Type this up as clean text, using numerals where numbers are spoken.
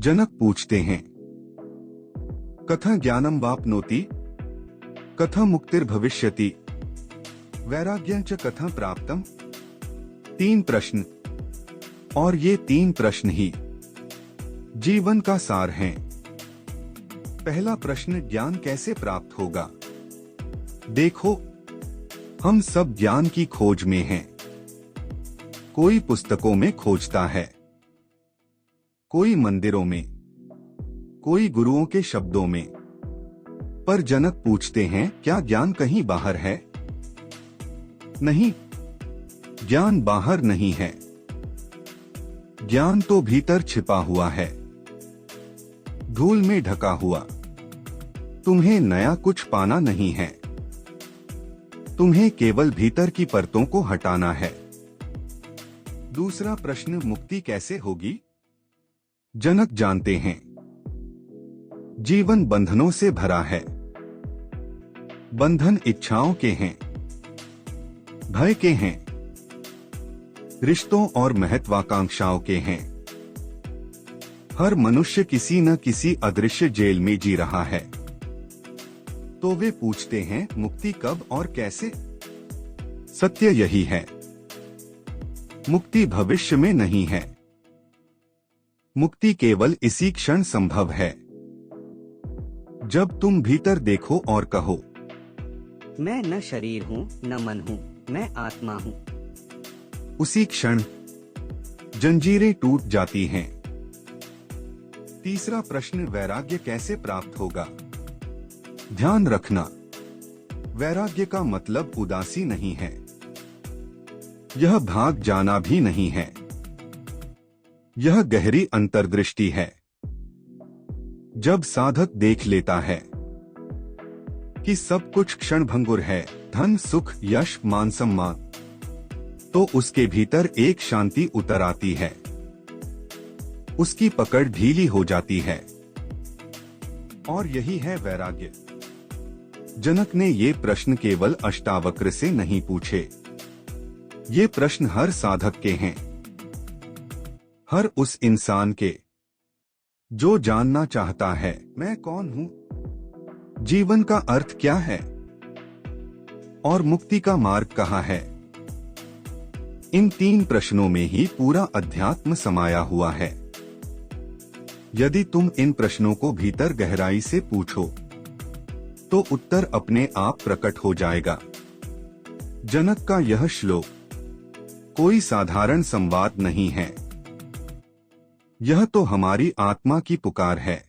जनक पूछते हैं, कथं ज्ञानम वाप्नोति, कथं मुक्तिर्भविष्यति, वैराग्यं च कथं प्राप्तम। 3 प्रश्न, और ये 3 प्रश्न ही जीवन का सार हैं। पहला प्रश्न, ज्ञान कैसे प्राप्त होगा। देखो, हम सब ज्ञान की खोज में हैं। कोई पुस्तकों में खोजता है, कोई मंदिरों में, कोई गुरुओं के शब्दों में। पर जनक पूछते हैं, क्या ज्ञान कहीं बाहर है। नहीं, ज्ञान बाहर नहीं है। ज्ञान तो भीतर छिपा हुआ है, धूल में ढका हुआ। तुम्हें नया कुछ पाना नहीं है, तुम्हें केवल भीतर की परतों को हटाना है। दूसरा प्रश्न, मुक्ति कैसे होगी। जनक जानते हैं, जीवन बंधनों से भरा है। बंधन इच्छाओं के हैं, भय के हैं, रिश्तों और महत्वाकांक्षाओं के हैं। हर मनुष्य किसी न किसी अदृश्य जेल में जी रहा है। तो वे पूछते हैं, मुक्ति कब और कैसे। सत्य यही है, मुक्ति भविष्य में नहीं है। मुक्ति केवल इसी क्षण संभव है, जब तुम भीतर देखो और कहो, मैं न शरीर हूँ न मन हूँ, मैं आत्मा हूँ। उसी क्षण जंजीरें टूट जाती हैं। तीसरा प्रश्न, वैराग्य कैसे प्राप्त होगा। ध्यान रखना, वैराग्य का मतलब उदासी नहीं है, यह भाग जाना भी नहीं है। यह गहरी अंतर्दृष्टि है। जब साधक देख लेता है कि सब कुछ क्षणभंगुर है, धन, सुख, यश, मान सम्मान, तो उसके भीतर एक शांति उतर आती है। उसकी पकड़ ढीली हो जाती है, और यही है वैराग्य। जनक ने ये प्रश्न केवल अष्टावक्र से नहीं पूछे। ये प्रश्न हर साधक के हैं, हर उस इंसान के जो जानना चाहता है, मैं कौन हूं, जीवन का अर्थ क्या है और मुक्ति का मार्ग कहाँ है। इन 3 प्रश्नों में ही पूरा अध्यात्म समाया हुआ है। यदि तुम इन प्रश्नों को भीतर गहराई से पूछो, तो उत्तर अपने आप प्रकट हो जाएगा। जनक का यह श्लोक कोई साधारण संवाद नहीं है, यह तो हमारी आत्मा की पुकार है।